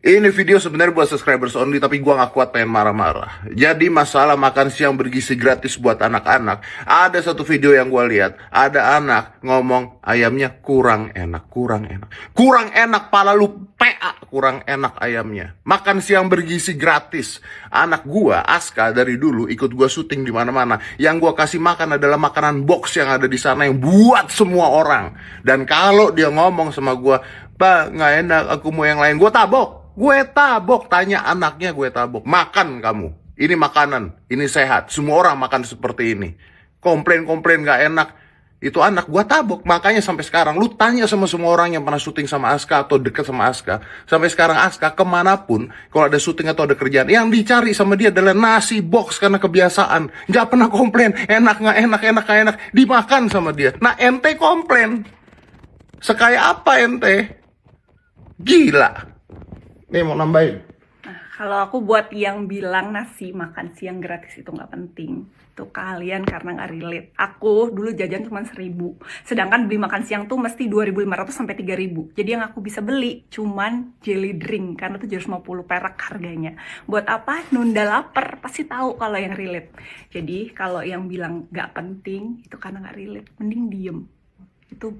Ini video sebenarnya buat subscribers only, tapi gua nggak kuat pengen marah-marah. Jadi masalah makan siang bergizi gratis buat anak-anak. Ada satu video yang gua lihat, ada anak ngomong ayamnya kurang enak, kurang enak. Kurang enak, pala lu PA, kurang enak ayamnya. Makan siang bergizi gratis. Anak gua, Aska, dari dulu ikut gua syuting di mana-mana. Yang gua kasih makan adalah makanan box yang ada di sana yang buat semua orang. Dan kalau dia ngomong sama gua, "Pak, nggak enak, aku mau yang lain," gua tabok. Gue tabok, tanya anaknya, gue tabok. Makan kamu, ini makanan, ini sehat. Semua orang makan seperti ini. Komplain-komplain gak enak, itu anak gue tabok. Makanya sampai sekarang, lu tanya sama semua orang yang pernah syuting sama Aska atau deket sama Aska. Sampai sekarang Aska kemanapun, kalau ada syuting atau ada kerjaan, yang dicari sama dia adalah nasi box karena kebiasaan. Gak pernah komplain, enak gak enak, enak gak enak. Dimakan sama dia. Nah ente komplain. Sekaya apa ente? Gila. Nih mau nambahin. Nah, kalau aku buat yang bilang nasi makan siang gratis itu nggak penting, itu kalian karena nggak relate. Aku dulu jajan cuma 1.000, sedangkan beli makan siang tuh mesti 2.500 sampai 3.000. Jadi yang aku bisa beli cuman jelly drink karena tuh 750 perak harganya. Buat apa? Nunda lapar, pasti tahu kalau yang relate. Jadi kalau yang bilang nggak penting itu karena nggak relate, mending diem. Itu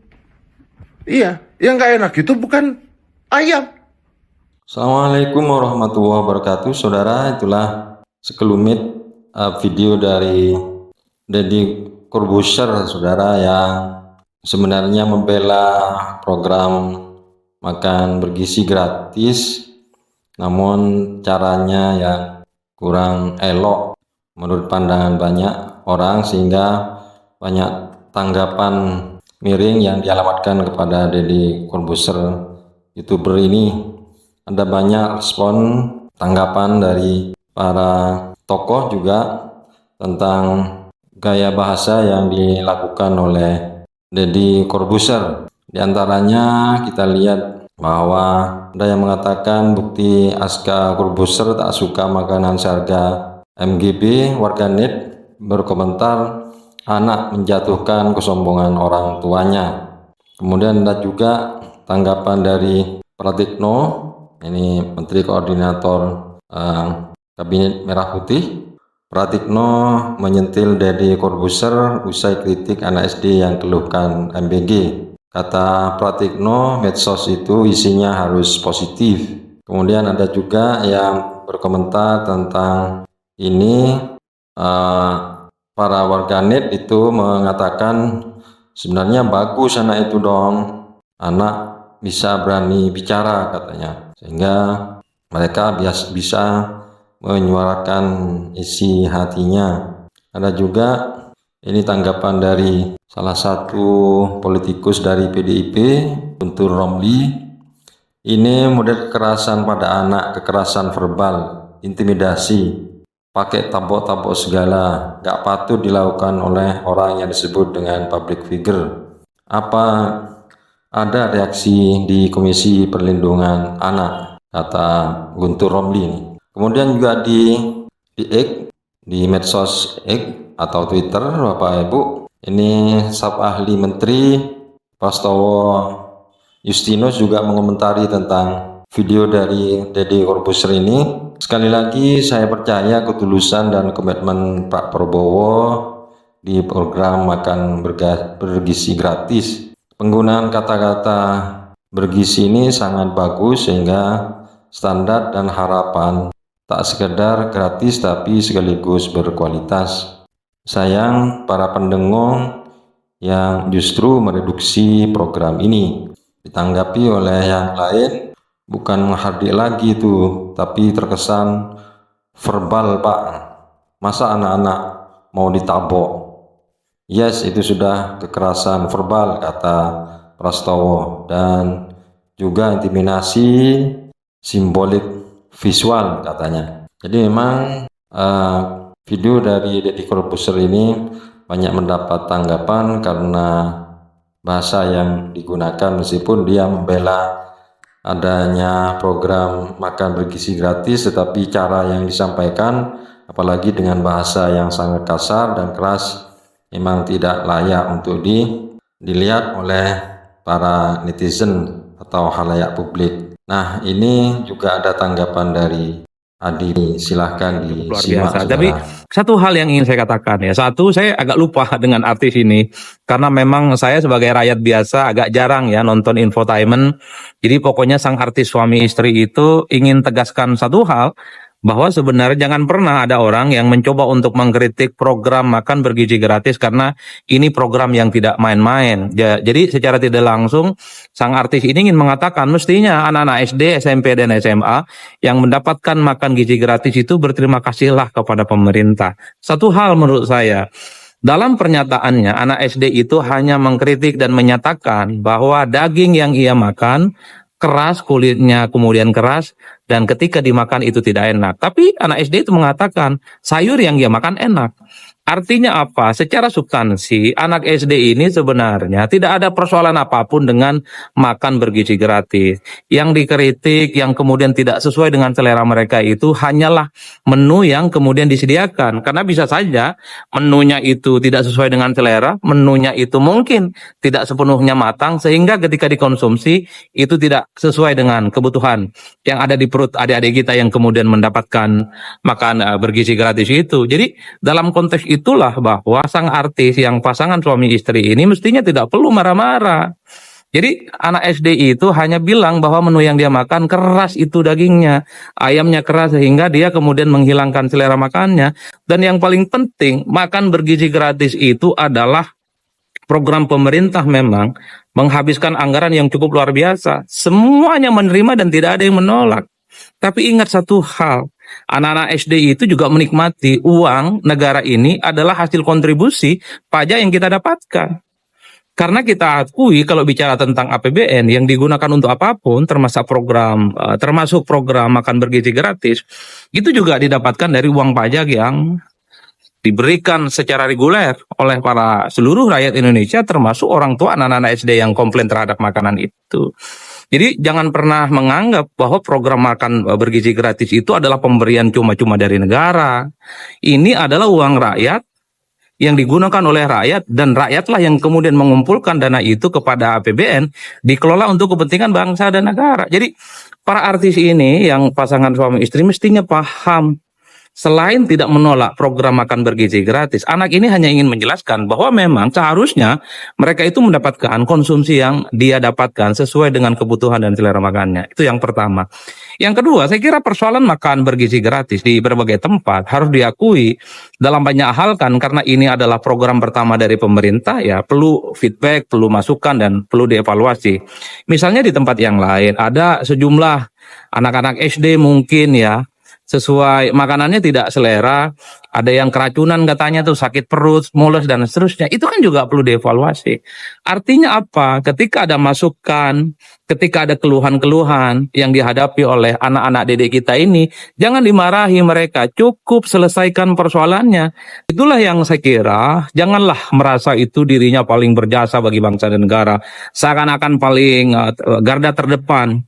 Iya, yang nggak enak itu bukan ayam. Assalamualaikum warahmatullahi wabarakatuh. Saudara, itulah sekelumit video dari Deddy Corbuzier, saudara, yang sebenarnya membela program makan bergizi gratis, namun caranya yang kurang elok menurut pandangan banyak orang, sehingga banyak tanggapan miring yang dialamatkan kepada Deddy Corbuzier YouTuber ini. Ada banyak respon tanggapan dari para tokoh juga tentang gaya bahasa yang dilakukan oleh Deddy Corbuzier. Di antaranya kita lihat bahwa ada yang mengatakan bukti Aska Corbuzier tak suka makanan seharga MGB. Warganet berkomentar, anak menjatuhkan kesombongan orang tuanya. Kemudian ada juga tanggapan dari Pratikno, ini Menteri Koordinator Kabinet Merah Putih. Pratikno menyentil Deddy Corbuzier usai kritik anak SD yang keluhkan MBG. Kata Pratikno, medsos itu isinya harus positif. Kemudian ada juga yang berkomentar tentang ini, para warganet itu mengatakan sebenarnya bagus anak itu dong, anak bisa berani bicara katanya, sehingga mereka bisa menyuarakan isi hatinya. Ada juga ini tanggapan dari salah satu politikus dari PDIP, Guntur Romli. Ini model kekerasan pada anak, kekerasan verbal, intimidasi, pakai tabok-tabok segala, gak patut dilakukan oleh orang yang disebut dengan public figure. Apa ada reaksi di Komisi Perlindungan Anak, kata Guntur Romli ini. Kemudian juga di X, di medsos X atau Twitter, Bapak Ibu, ini staf ahli Menteri Prastowo Justinus juga mengomentari tentang video dari Deddy Corbuzier ini. Sekali lagi saya percaya ketulusan dan komitmen Pak Prabowo di program makan bergizi gratis. Penggunaan kata-kata bergizi ini sangat bagus, sehingga standar dan harapan tak sekedar gratis tapi sekaligus berkualitas. Sayang para pendengung yang justru mereduksi program ini. Ditanggapi oleh yang lain, bukan menghardik lagi itu, tapi terkesan verbal, Pak. Masa anak-anak mau ditabok? Yes, itu sudah kekerasan verbal, kata Prastowo, dan juga intimidasi simbolik visual katanya. Jadi memang video dari Deddy Corbuzier ini banyak mendapat tanggapan karena bahasa yang digunakan, meskipun dia membela adanya program makan bergizi gratis, tetapi cara yang disampaikan apalagi dengan bahasa yang sangat kasar dan keras memang tidak layak untuk dilihat oleh para netizen atau khalayak publik. Nah, ini juga ada tanggapan dari Adi, silahkan Luar disimak, biasa. Tapi saudara. satu hal yang ingin saya katakan ya, satu saya agak lupa dengan artis ini karena memang saya sebagai rakyat biasa agak jarang ya nonton infotainment. Jadi pokoknya sang artis suami istri itu ingin tegaskan satu hal bahwa sebenarnya jangan pernah ada orang yang mencoba untuk mengkritik program makan bergizi gratis karena ini program yang tidak main-main. Jadi secara tidak langsung sang artis ini ingin mengatakan mestinya anak-anak SD, SMP dan SMA yang mendapatkan makan gizi gratis itu berterima kasihlah kepada pemerintah. Satu hal menurut saya, dalam pernyataannya anak SD itu hanya mengkritik dan menyatakan bahwa daging yang ia makan keras, kulitnya kemudian keras, dan ketika dimakan itu tidak enak. Tapi anak SD itu mengatakan sayur yang dia makan enak. Artinya apa? Secara substansi, anak SD ini sebenarnya tidak ada persoalan apapun dengan makan bergizi gratis. Yang dikritik, yang kemudian tidak sesuai dengan selera mereka itu hanyalah menu yang kemudian disediakan. Karena bisa saja menunya itu tidak sesuai dengan selera, menunya itu mungkin tidak sepenuhnya matang, sehingga ketika dikonsumsi itu tidak sesuai dengan kebutuhan yang ada di perut adik-adik kita yang kemudian mendapatkan makan bergizi gratis itu. Jadi dalam konteks itulah bahwa sang artis yang pasangan suami istri ini mestinya tidak perlu marah-marah. Jadi anak SD itu hanya bilang bahwa menu yang dia makan keras itu dagingnya, ayamnya keras sehingga dia kemudian menghilangkan selera makannya. Dan yang paling penting, makan bergizi gratis itu adalah program pemerintah memang menghabiskan anggaran yang cukup luar biasa. Semuanya menerima dan tidak ada yang menolak. Tapi ingat satu hal, anak-anak SD itu juga menikmati uang negara ini adalah hasil kontribusi pajak yang kita dapatkan. Karena kita akui kalau bicara tentang APBN yang digunakan untuk apapun, termasuk program makan bergizi gratis, itu juga didapatkan dari uang pajak yang diberikan secara reguler oleh para seluruh rakyat Indonesia, termasuk orang tua anak-anak SD yang komplain terhadap makanan itu. Jadi jangan pernah menganggap bahwa program makan bergizi gratis itu adalah pemberian cuma-cuma dari negara. Ini adalah uang rakyat yang digunakan oleh rakyat, dan rakyatlah yang kemudian mengumpulkan dana itu kepada APBN, dikelola untuk kepentingan bangsa dan negara. Jadi para artis ini yang pasangan suami istri mestinya paham. Selain tidak menolak program makan bergizi gratis, anak ini hanya ingin menjelaskan bahwa memang seharusnya mereka itu mendapatkan konsumsi yang dia dapatkan sesuai dengan kebutuhan dan selera makannya. Itu yang pertama. Yang kedua, saya kira persoalan makan bergizi gratis di berbagai tempat harus diakui dalam banyak hal kan, karena ini adalah program pertama dari pemerintah, ya perlu feedback, perlu masukan, dan perlu dievaluasi. Misalnya di tempat yang lain ada sejumlah anak-anak SD mungkin ya, sesuai makanannya tidak selera, ada yang keracunan katanya tuh, sakit perut, mules dan seterusnya. Itu kan juga perlu dievaluasi. Artinya apa? Ketika ada masukan, ketika ada keluhan-keluhan yang dihadapi oleh anak-anak didik kita ini, jangan dimarahi mereka, cukup selesaikan persoalannya. Itulah yang saya kira, janganlah merasa itu dirinya paling berjasa bagi bangsa dan negara, seakan-akan paling garda terdepan,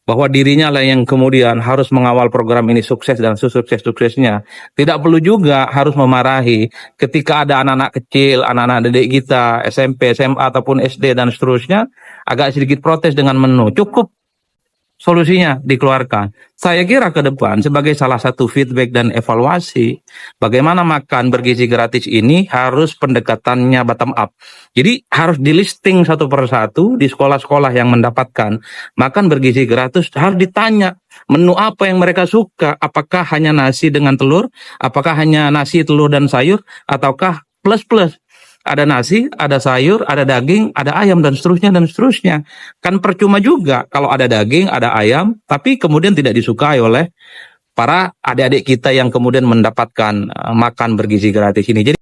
bahwa dirinya lah yang kemudian harus mengawal program ini sukses dan sukses-suksesnya. Tidak perlu juga harus memarahi ketika ada anak-anak kecil, anak-anak didik kita, SMP, SMA, ataupun SD dan seterusnya, agak sedikit protes dengan menu. Cukup solusinya dikeluarkan. Saya kira ke depan sebagai salah satu feedback dan evaluasi, bagaimana makan bergizi gratis ini harus pendekatannya bottom up. Jadi harus di listing satu persatu di sekolah-sekolah yang mendapatkan makan bergizi gratis, harus ditanya menu apa yang mereka suka. Apakah hanya nasi dengan telur, apakah hanya nasi, telur dan sayur, ataukah plus-plus. Ada nasi, ada sayur, ada daging, ada ayam, dan seterusnya, dan seterusnya. Kan percuma juga kalau ada daging, ada ayam, tapi kemudian tidak disukai oleh para adik-adik kita yang kemudian mendapatkan makan bergizi gratis ini. Jadi